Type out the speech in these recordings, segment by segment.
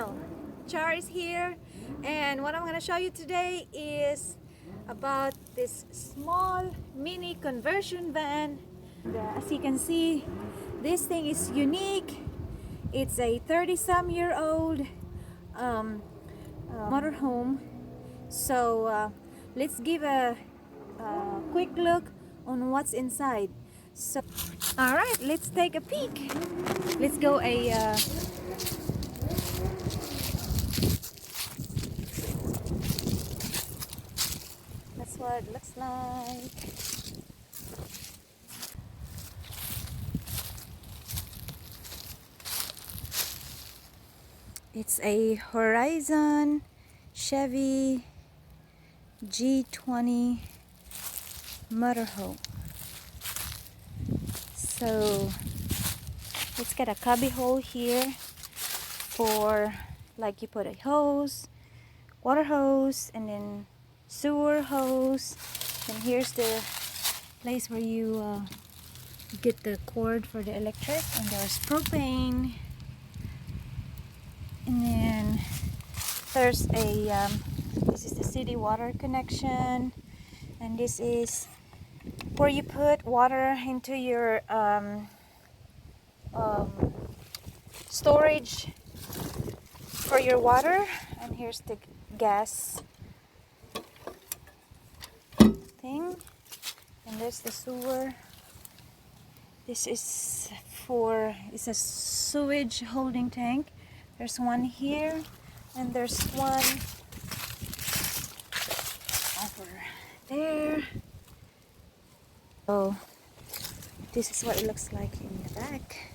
channel. Char is here, and what I'm going to show you today is about this small mini conversion van. As you can see, this thing is unique. It's a 30-some-year-old motorhome. So let's give a quick look on what's inside. So, all right, let's take a peek. Let's go that's what it looks like. It's a Horizon Chevy G20 motorhome. So let's get a cubby hole here for, like, you put a hose, water hose, and then sewer hose. And here's the place where you get the cord for the electric. And there's propane. And then there's this is the city water connection, and this is where you put water into your storage for your water. And here's the gas thing, and there's the sewer. This is it's a sewage holding tank. There's one here, and there's one over there. So this is what it looks like in the back.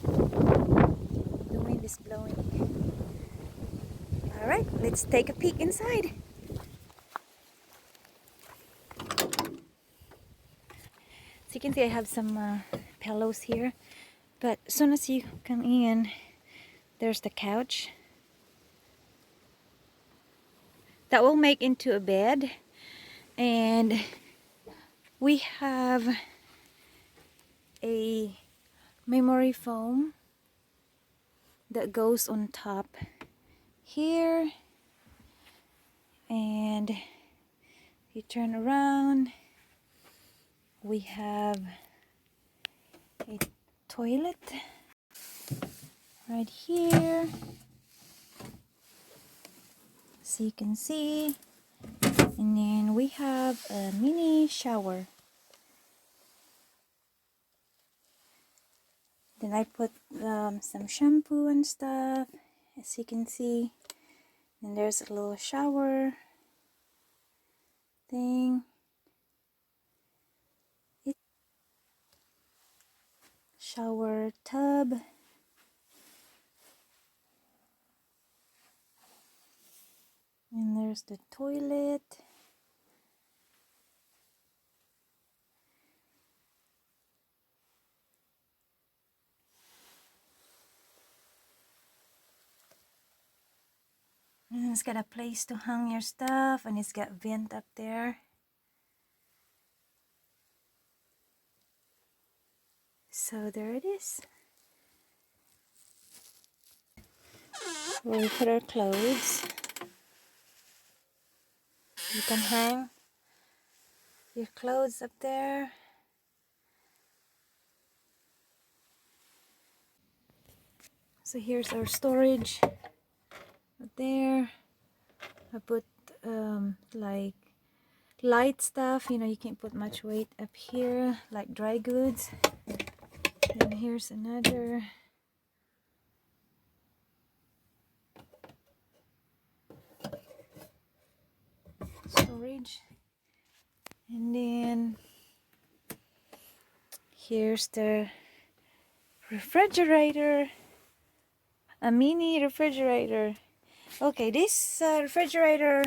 The wind is blowing. All right, let's take a peek inside. So you can see I have some pillows here, but as soon as you come in, there's the couch that will make into a bed, and we have a memory foam that goes on top here, and you turn around, we have a toilet right here, so you can see. And then we have a mini shower. Then I put some shampoo and stuff, as you can see. And there's a little shower thing. Shower tub. And there's the toilet. And it's got a place to hang your stuff, and it's got vent up there. So there it is. Where we put our clothes. You can hang your clothes up there. So here's our storage up there. I put like light stuff, you can't put much weight up here, like dry goods. And here's another storage. And then here's the refrigerator, a mini refrigerator. Okay, this refrigerator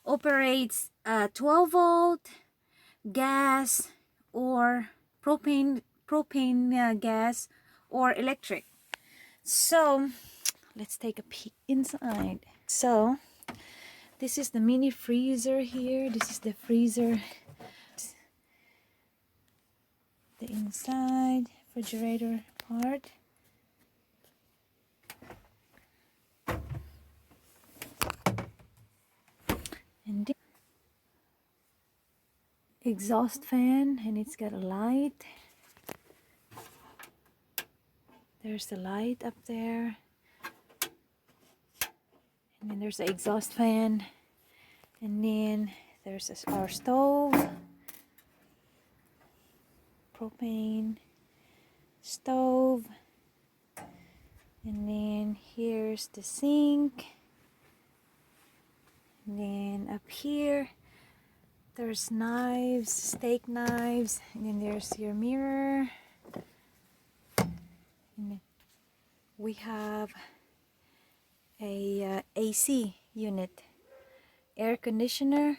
operates 12-volt gas or propane gas or electric. So let's take a peek inside. So this is the mini freezer here. This is the freezer. The inside refrigerator part. exhaust fan, and it's got a light. There's the light up there, and then there's the exhaust fan, and then there's our stove, propane stove, and then here's the sink, and then up here there's knives, steak knives, and then there's your mirror, and we have a AC unit, air conditioner.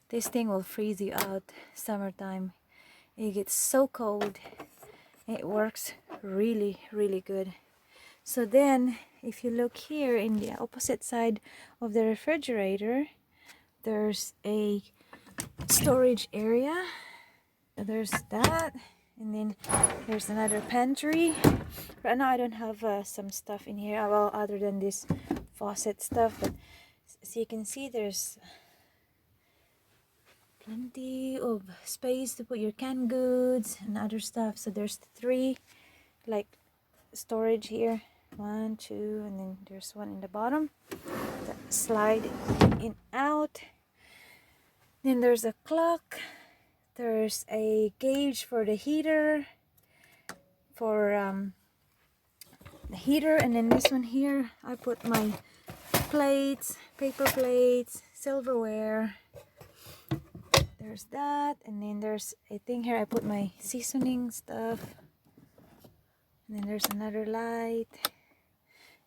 This thing will freeze you out summertime. It gets so cold. It works really good. So then if you look here in the opposite side of the refrigerator, there's a storage area. There's that, and then there's another pantry. Right now I don't have some stuff in here, well, other than this faucet stuff, but as you can see, there's plenty of space to put your canned goods and other stuff. So there's 3 like storage here, 1, 2, and then there's one in the bottom that slide in out. Then there's a clock, there's a gauge for the heater, the heater, and then this one here I put my plates, paper plates, silverware. There's that, and then there's a thing here I put my seasoning stuff, and then there's another light,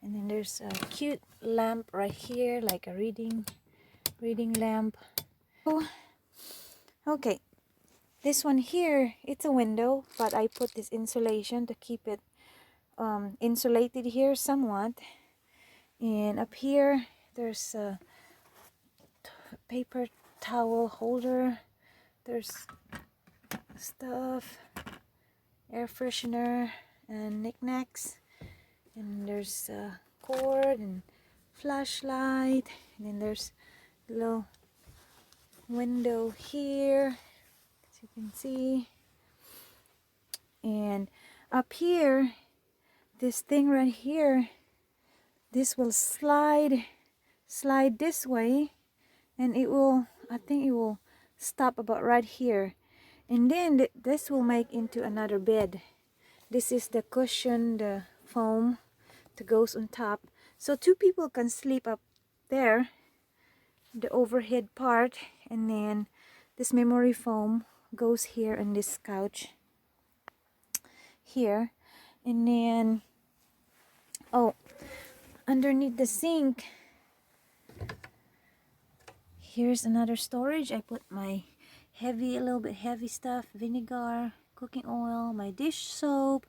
and then there's a cute lamp right here, like a reading lamp. Oh, okay, this one here, it's a window, but I put this insulation to keep it insulated here somewhat. And up here there's a paper towel holder, there's stuff, air freshener and knickknacks, and there's a cord and flashlight, and then there's a little window here, as you can see. And up here, this thing right here, this will slide this way, and it will, I think it will stop about right here, and then this will make into another bed. This is the cushion, the foam that goes on top, so 2 people can sleep up there, the overhead part, and then this memory foam goes here on this couch here. And then, oh, underneath the sink, here's another storage. I put my a little bit heavy stuff, vinegar, cooking oil, my dish soap,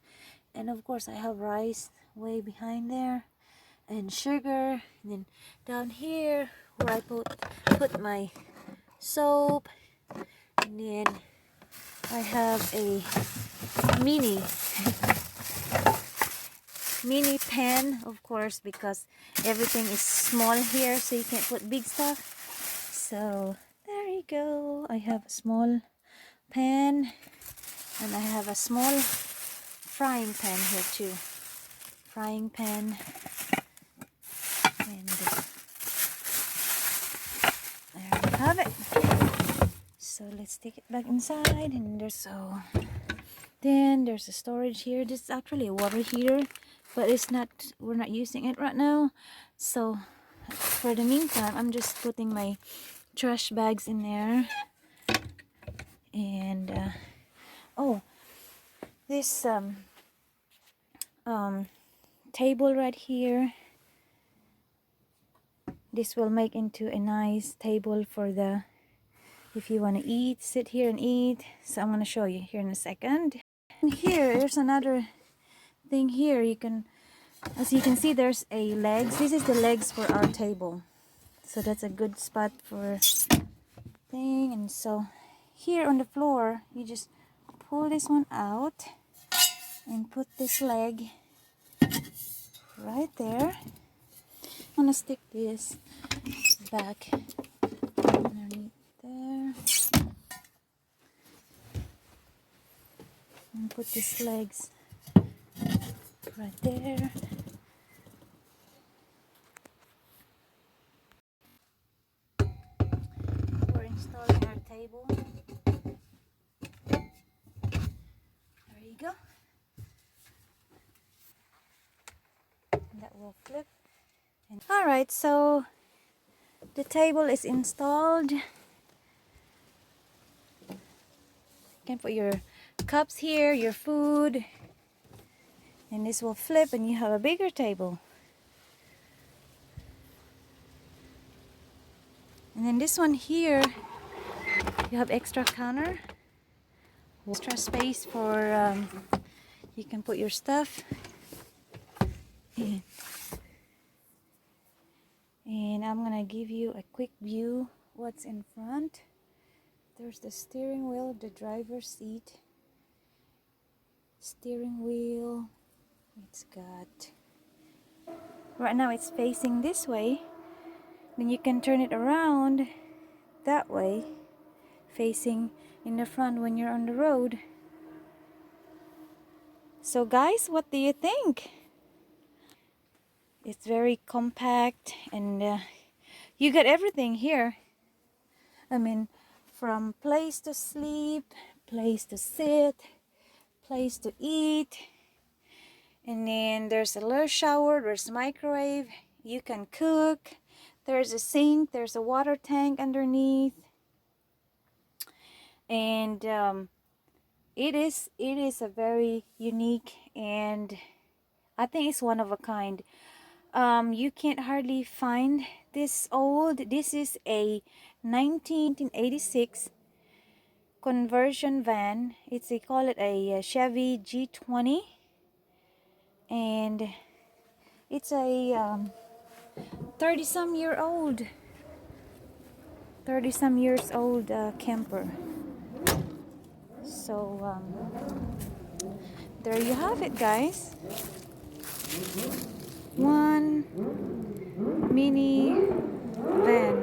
and of course I have rice way behind there, and sugar. And then down here where I put my soap, and then I have a mini pan, of course, because everything is small here, so you can't put big stuff. So there you go, I have a small pan, and I have a small frying pan here too. Frying pan, and there we have it. So let's take it back inside, and then there's a storage here. This is actually a water heater, but we're not using it right now. So for the meantime, I'm just putting my trash bags in there. And oh, this table right here, this will make into a nice table for if you want to eat, sit here and eat. So I'm going to show you here in a second. And here's another thing here. You can, as you can see, there's a legs. This is the legs for our table, so that's a good spot for thing. And so here on the floor, you just pull this one out and put this leg right there. I'm gonna stick this back underneath there. put these legs right there. We're installing our table. There you go. And that will flip. Alright, so the table is installed. You can put your cups here, your food, and this will flip and you have a bigger table. And then this one here, you have extra counter, extra space for you can put your stuff. And I'm gonna give you a quick view what's in front. There's the steering wheel, the driver's seat, steering wheel. It's got, right now it's facing this way, then you can turn it around that way, facing in the front when you're on the road. So guys, what do you think? It's very compact, and you got everything here. I mean, from place to sleep, place to sit, place to eat, and then there's a little shower, there's a microwave, you can cook, there's a sink, there's a water tank underneath, and it is a very unique, and I think it's one of a kind. You can't hardly find this old. This is a 1986 conversion van. They call it a Chevy G20, and it's a 30-some years old camper. So there you have it, guys. One mini van.